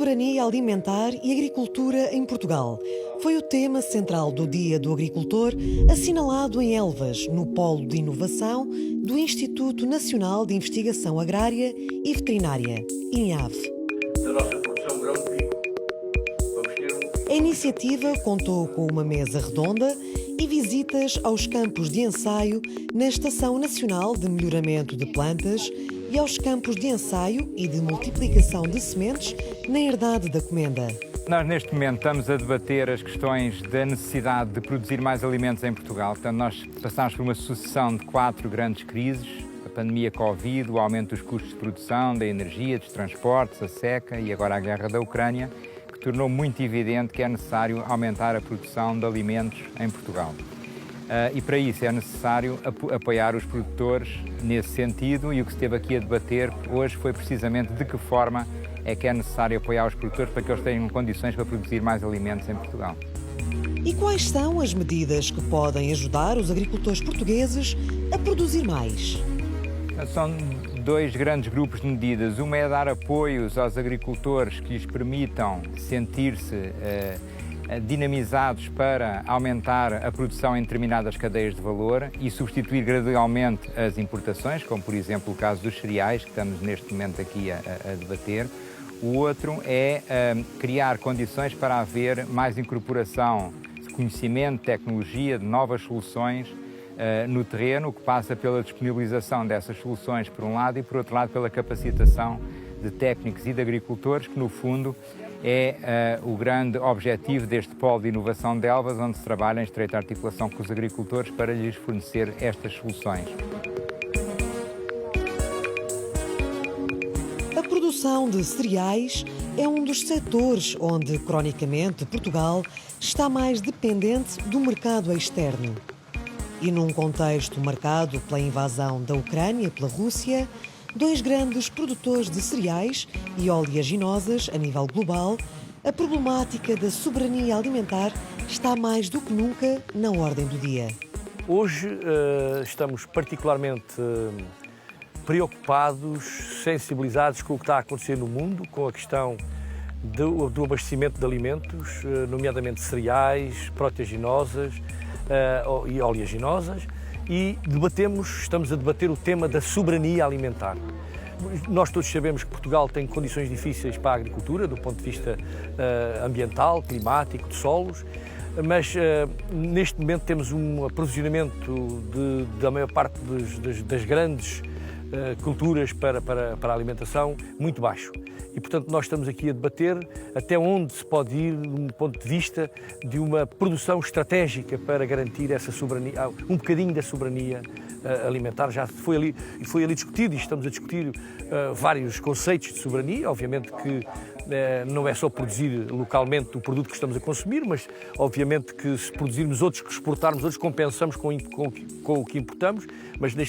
Soberania alimentar e agricultura em Portugal foi o tema central do Dia do Agricultor, assinalado em Elvas, no Polo de Inovação do Instituto Nacional de Investigação Agrária e Veterinária, INAV. Da nossa produção grão-de-bico. A iniciativa contou com uma mesa redonda e visitas aos campos de ensaio na Estação Nacional de Melhoramento de Plantas e aos campos de ensaio e de multiplicação de sementes na Herdade da Comenda. Nós, neste momento, estamos a debater as questões da necessidade de produzir mais alimentos em Portugal. Portanto, nós passámos por uma sucessão de 4 grandes crises: a pandemia Covid, o aumento dos custos de produção, da energia, dos transportes, a seca e agora a guerra da Ucrânia, que tornou muito evidente que é necessário aumentar a produção de alimentos em Portugal. E para isso é necessário apoiar os produtores nesse sentido, e o que se esteve aqui a debater hoje foi precisamente de que forma é que é necessário apoiar os produtores para que eles tenham condições para produzir mais alimentos em Portugal. E quais são as medidas que podem ajudar os agricultores portugueses a produzir mais? São 2 grandes grupos de medidas. Uma é dar apoios aos agricultores que lhes permitam sentir-se dinamizados para aumentar a produção em determinadas cadeias de valor e substituir gradualmente as importações, como por exemplo o caso dos cereais, que estamos neste momento aqui a debater. O outro é criar condições para haver mais incorporação de conhecimento, tecnologia, de novas soluções no terreno, o que passa pela disponibilização dessas soluções por um lado e por outro lado pela capacitação de técnicos e de agricultores, que no fundo é o grande objetivo deste polo de inovação de Elvas, onde se trabalha em estreita articulação com os agricultores para lhes fornecer estas soluções. A produção de cereais é um dos setores onde, cronicamente, Portugal está mais dependente do mercado externo. E num contexto marcado pela invasão da Ucrânia pela Rússia, 2 grandes produtores de cereais e oleaginosas a nível global, a problemática da soberania alimentar está mais do que nunca na ordem do dia. Hoje estamos particularmente preocupados, sensibilizados com o que está a acontecer no mundo, com a questão do abastecimento de alimentos, nomeadamente cereais, proteaginosas e oleaginosas, e estamos a debater o tema da soberania alimentar. Nós todos sabemos que Portugal tem condições difíceis para a agricultura, do ponto de vista ambiental, climático, de solos, mas neste momento temos um aprovisionamento da maior parte das grandes culturas para a alimentação muito baixo. E, portanto, nós estamos aqui a debater até onde se pode ir, do ponto de vista de uma produção estratégica para garantir essa soberania, um bocadinho da soberania alimentar. Já foi ali discutido, e estamos a discutir vários conceitos de soberania. Obviamente que não é só produzir localmente o produto que estamos a consumir, mas obviamente que se produzirmos outros, que exportarmos outros, compensamos com o que importamos, mas de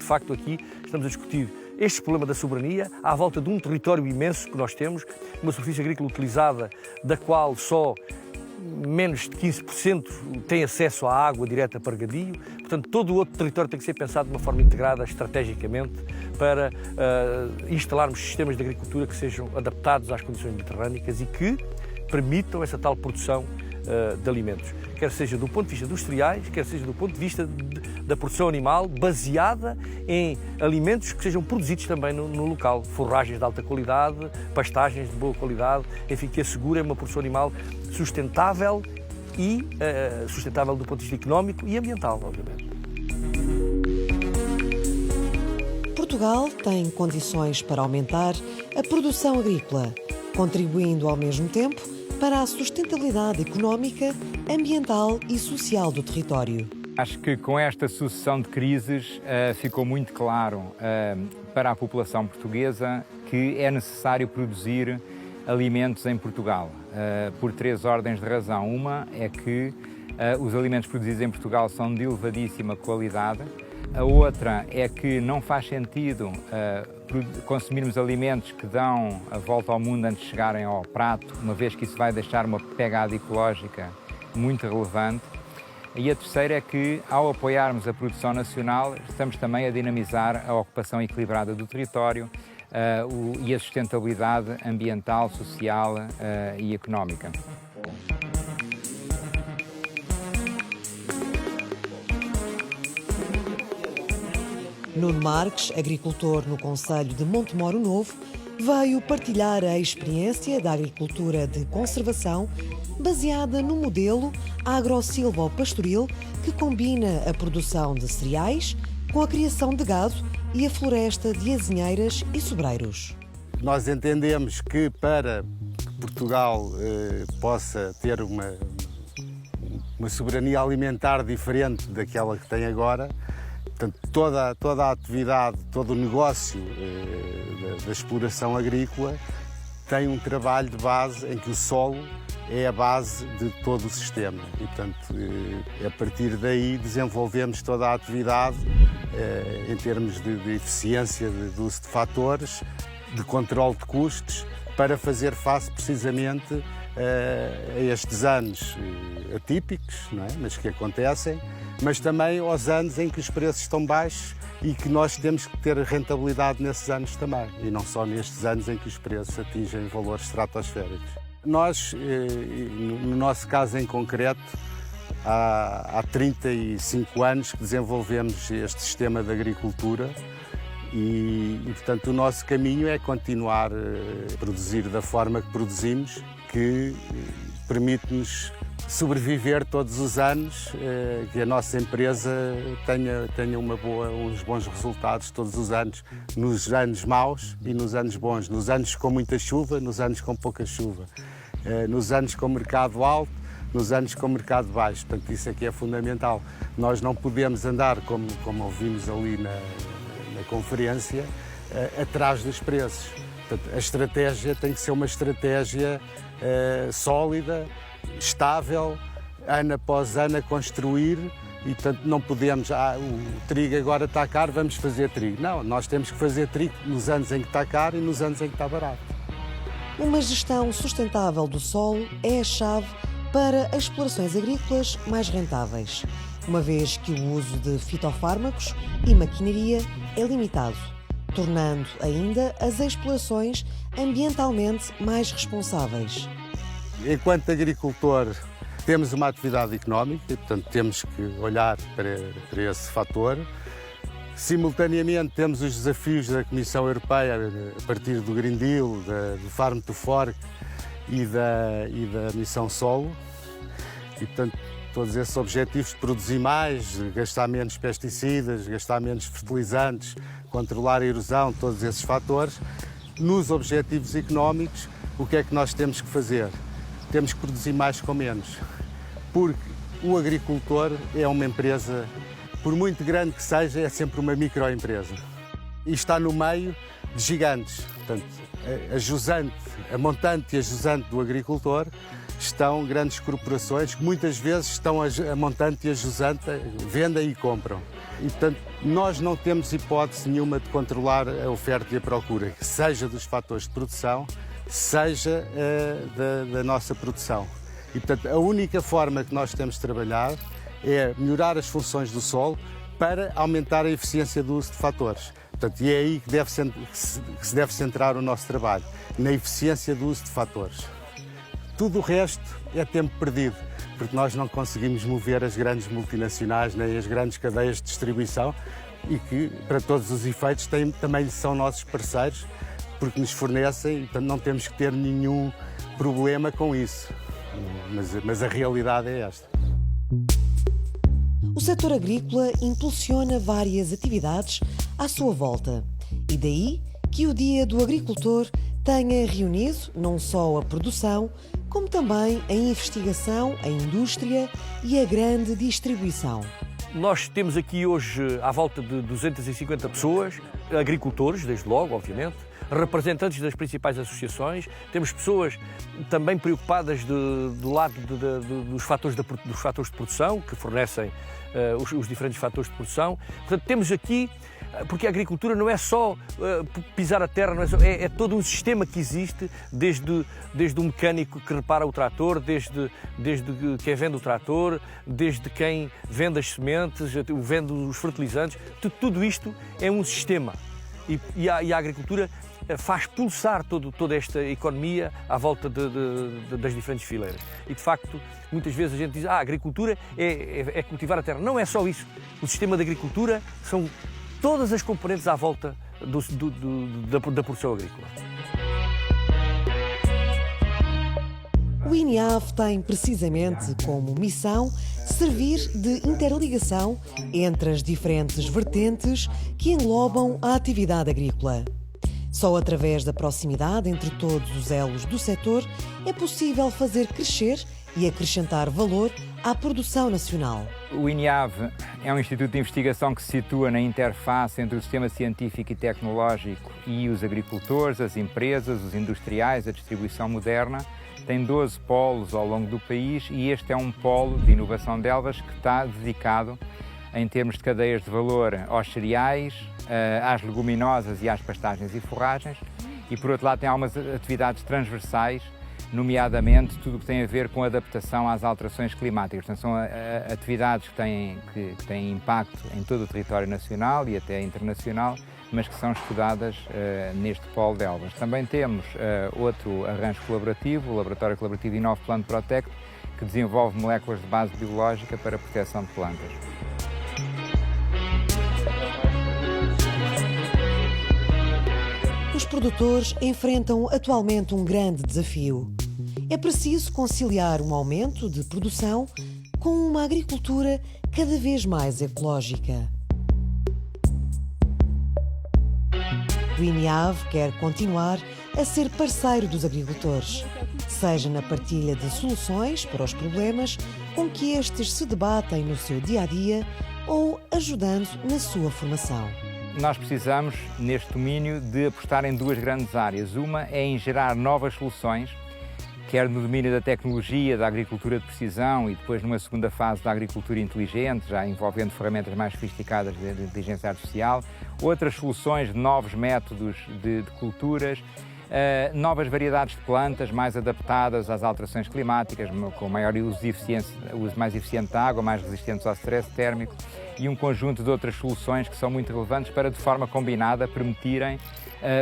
facto aqui estamos a discutir este problema da soberania à volta de um território imenso que nós temos, uma superfície agrícola utilizada da qual só menos de 15% tem acesso à água direta para regadio. Portanto, todo o outro território tem que ser pensado de uma forma integrada, estrategicamente, para instalarmos sistemas de agricultura que sejam adaptados às condições mediterrânicas e que permitam essa tal produção de alimentos, quer seja do ponto de vista dos cereais, quer seja do ponto de vista da produção animal, baseada em alimentos que sejam produzidos também no local, forragens de alta qualidade, pastagens de boa qualidade, enfim, que assegurem uma produção animal sustentável e sustentável do ponto de vista económico e ambiental, obviamente. Portugal tem condições para aumentar a produção agrícola, contribuindo ao mesmo tempo para a sustentabilidade económica, ambiental e social do território. Acho que com esta sucessão de crises ficou muito claro para a população portuguesa que é necessário produzir alimentos em Portugal, por 3 ordens de razão. Uma é que os alimentos produzidos em Portugal são de elevadíssima qualidade. A outra é que não faz sentido consumirmos alimentos que dão a volta ao mundo antes de chegarem ao prato, uma vez que isso vai deixar uma pegada ecológica muito relevante. E a terceira é que, ao apoiarmos a produção nacional, estamos também a dinamizar a ocupação equilibrada do território, e a sustentabilidade ambiental, social e económica. Nuno Marques, agricultor no concelho de Montemoro Novo, veio partilhar a experiência da agricultura de conservação baseada no modelo agro-silvopastoril que combina a produção de cereais com a criação de gado e a floresta de azinheiras e sobreiros. Nós entendemos que para que Portugal possa ter uma soberania alimentar diferente daquela que tem agora, portanto, toda a atividade, todo o negócio da exploração agrícola tem um trabalho de base em que o solo é a base de todo o sistema e, portanto, a partir daí desenvolvemos toda a atividade em termos de eficiência, de uso de fatores, de controle de custos, para fazer face precisamente a estes anos atípicos, não é? Mas que acontecem, mas também aos anos em que os preços estão baixos e que nós temos que ter rentabilidade nesses anos também, e não só nestes anos em que os preços atingem valores estratosféricos. Nós, no nosso caso em concreto, há 35 anos que desenvolvemos este sistema de agricultura e, portanto, o nosso caminho é continuar a produzir da forma que produzimos, que permite-nos sobreviver todos os anos, que a nossa empresa tenha uns bons resultados todos os anos, nos anos maus e nos anos bons, nos anos com muita chuva, nos anos com pouca chuva, nos anos com mercado alto, nos anos com mercado baixo. Portanto, isso aqui é fundamental. Nós não podemos andar, como ouvimos ali na conferência, atrás dos preços. Portanto, a estratégia tem que ser uma estratégia sólida, estável, ano após ano a construir e, portanto, não podemos, o trigo agora está caro, vamos fazer trigo. Não, nós temos que fazer trigo nos anos em que está caro e nos anos em que está barato. Uma gestão sustentável do solo é a chave para as explorações agrícolas mais rentáveis, uma vez que o uso de fitofármacos e maquinaria é limitado, tornando ainda as explorações ambientalmente mais responsáveis. Enquanto agricultor, temos uma atividade económica e, portanto, temos que olhar para esse fator. Simultaneamente, temos os desafios da Comissão Europeia a partir do Green Deal, do Farm to Fork e da Missão Solo. E, portanto, todos esses objetivos de produzir mais, gastar menos pesticidas, gastar menos fertilizantes, controlar a erosão, todos esses fatores. Nos objetivos económicos, o que é que nós temos que fazer? Temos que produzir mais com menos, porque o agricultor é uma empresa, por muito grande que seja, é sempre uma microempresa e está no meio de gigantes. Portanto, a montante e a jusante do agricultor estão grandes corporações que muitas vezes estão a montante e a jusante vendem e compram. E, portanto, nós não temos hipótese nenhuma de controlar a oferta e a procura, seja dos fatores de produção, seja da nossa produção. E, portanto, a única forma que nós temos de trabalhar é melhorar as funções do solo para aumentar a eficiência do uso de fatores. Portanto, e é aí que se deve centrar o nosso trabalho, na eficiência do uso de fatores. Tudo o resto é tempo perdido, porque nós não conseguimos mover as grandes multinacionais nem as grandes cadeias de distribuição e que, para todos os efeitos, também são nossos parceiros, porque nos fornecem e, portanto, não temos que ter nenhum problema com isso. Mas a realidade é esta. O setor agrícola impulsiona várias atividades à sua volta. E daí que o Dia do Agricultor tenha reunido não só a produção, como também a investigação, a indústria e a grande distribuição. Nós temos aqui hoje à volta de 250 pessoas, agricultores, desde logo, obviamente, representantes das principais associações, temos pessoas também preocupadas do lado dos fatores de produção, que fornecem os diferentes fatores de produção. Portanto, temos aqui, porque a agricultura não é só pisar a terra, não é todo um sistema que existe, desde o mecânico que repara o trator, desde quem vende o trator, desde quem vende as sementes, vende os fertilizantes, tudo isto é um sistema. E a agricultura faz pulsar toda esta economia à volta das diferentes fileiras. E, de facto, muitas vezes a gente diz que a agricultura é cultivar a terra. Não é só isso. O sistema de agricultura são todas as componentes à volta da produção agrícola. O INIAV tem precisamente como missão servir de interligação entre as diferentes vertentes que englobam a atividade agrícola. Só através da proximidade entre todos os elos do setor é possível fazer crescer e acrescentar valor à produção nacional. O INIAV é um instituto de investigação que se situa na interface entre o sistema científico e tecnológico e os agricultores, as empresas, os industriais, a distribuição moderna. Tem 12 polos ao longo do país e este é um polo de inovação de Elvas que está dedicado, em termos de cadeias de valor, aos cereais, às leguminosas e às pastagens e forragens. E, por outro lado, tem algumas atividades transversais, nomeadamente tudo o que tem a ver com a adaptação às alterações climáticas. Portanto, são atividades que têm impacto em todo o território nacional e até internacional, mas que são estudadas neste polo de Elvas. Também temos outro arranjo colaborativo, o Laboratório Colaborativo Inove Plant Protect, que desenvolve moléculas de base biológica para a proteção de plantas. Os produtores enfrentam atualmente um grande desafio. É preciso conciliar um aumento de produção com uma agricultura cada vez mais ecológica. O INIAV quer continuar a ser parceiro dos agricultores, seja na partilha de soluções para os problemas com que estes se debatem no seu dia-a-dia ou ajudando na sua formação. Nós precisamos, neste domínio, de apostar em duas grandes áreas. Uma é em gerar novas soluções, quer no domínio da tecnologia, da agricultura de precisão e depois numa segunda fase da agricultura inteligente, já envolvendo ferramentas mais sofisticadas de inteligência artificial, outras soluções de novos métodos de culturas, novas variedades de plantas mais adaptadas às alterações climáticas, com maior uso mais eficiente da água, mais resistentes ao stress térmico e um conjunto de outras soluções que são muito relevantes para, de forma combinada, permitirem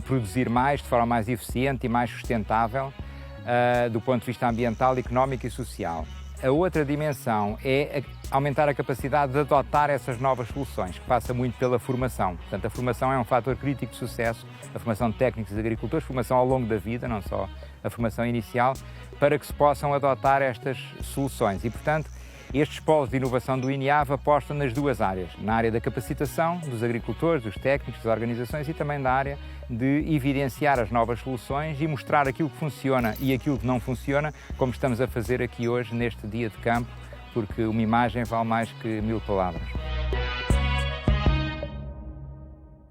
produzir mais, de forma mais eficiente e mais sustentável, do ponto de vista ambiental, económico e social. A outra dimensão é aumentar a capacidade de adotar essas novas soluções, que passa muito pela formação. Portanto, a formação é um fator crítico de sucesso, a formação de técnicos e agricultores, formação ao longo da vida, não só a formação inicial, para que se possam adotar estas soluções. E, portanto, estes polos de inovação do INIAV apostam nas duas áreas, na área da capacitação dos agricultores, dos técnicos, das organizações e também na área de evidenciar as novas soluções e mostrar aquilo que funciona e aquilo que não funciona, como estamos a fazer aqui hoje neste dia de campo, porque uma imagem vale mais que 1000 palavras.